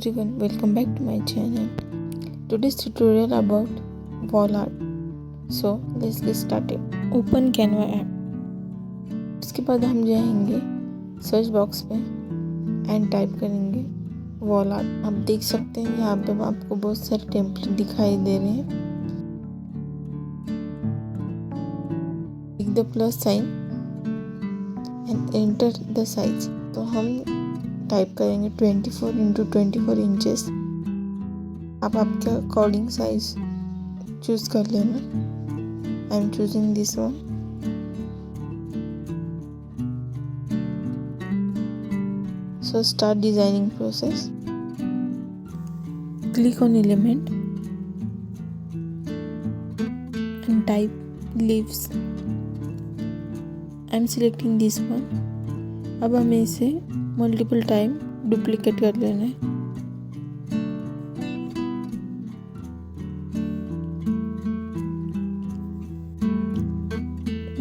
everyone, welcome back to my channel. Today's tutorial about wall art. So let's get started. Open Canva app. उसके बाद हम जाएंगे search box पे and type करेंगे wall art. आप देख सकते हैं यहाँ पे आपको बहुत सारे टेम्पलेट दिखाई दे रहे हैं। Click the plus sign and enter the size. तो हम टाइप करेंगे 24x24 इंचेस। आप आपके अकॉर्डिंग साइज चूज कर लेना। I am choosing this one. So start designing process. Click on element and type leaves. I am selecting this one. अब हमें इसे मल्टीपल टाइम डुप्लीकेट कर लेना है।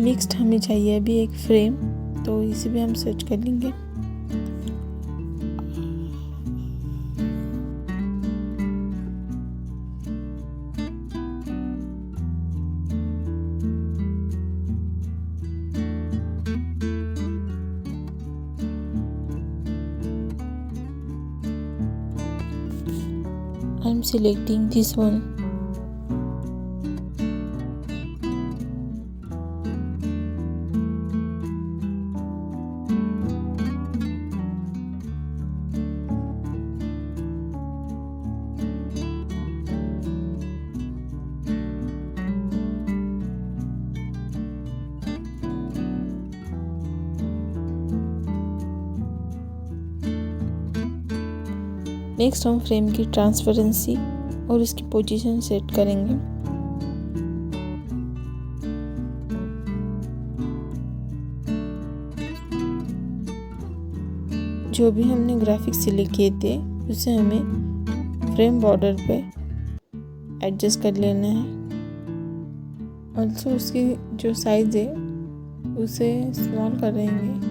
नेक्स्ट हमें चाहिए अभी एक फ्रेम, तो इसे भी हम सर्च कर लेंगे। I am selecting this one. Next हम फ्रेम की ट्रांसपेरेंसी और उसकी पोजीशन सेट करेंगे। जो भी हमने ग्राफिक्स सिलेक्ट किए थे उसे हमें फ्रेम बॉर्डर पे एडजस्ट कर लेना है। ऑल्सो उसकी जो साइज है उसे स्मॉल करेंगे।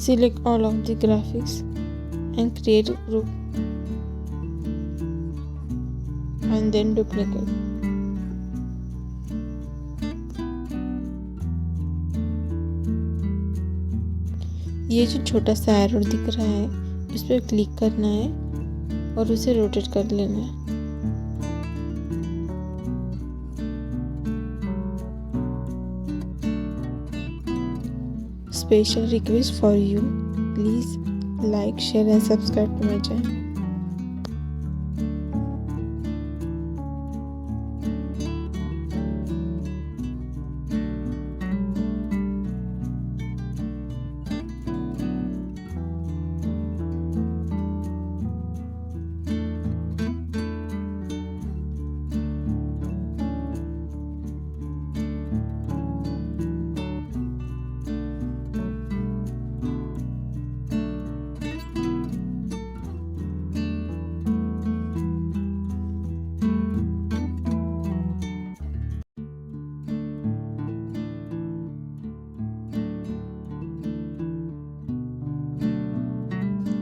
Select all of the graphics and create a group and then duplicate. ये जो छोटा सा एरो दिख रहा है उस पर क्लिक करना है और उसे रोटेट कर लेना है। Special request for you, please like, share and subscribe to my channel.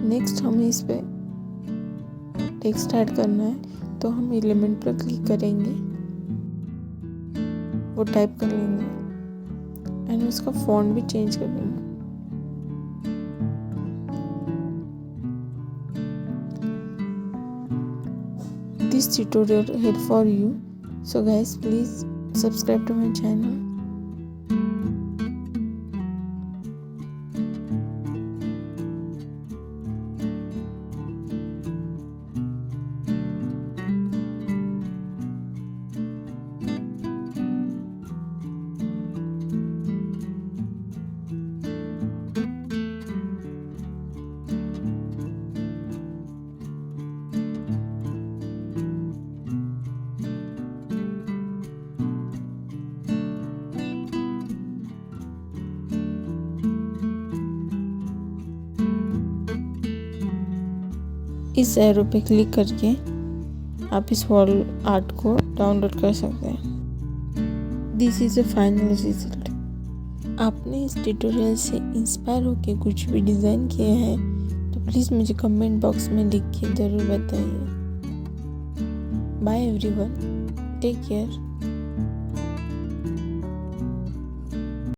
Next हमें इस पे टेक्स्ट ऐड करना है, तो हम एलिमेंट पर क्लिक करेंगे, वो टाइप कर लेंगे एंड उसका फॉन्ट भी चेंज कर लेंगे। this tutorial help for you. So guys, please subscribe to my channel. इस एरो पे क्लिक करके आप इस वॉल आर्ट को डाउनलोड कर सकते हैं। This is a final result. आपने इस ट्यूटोरियल से इंस्पायर होकर कुछ भी डिज़ाइन किया है तो प्लीज़ मुझे कमेंट बॉक्स में लिख के ज़रूर बताइए। Bye everyone, take care.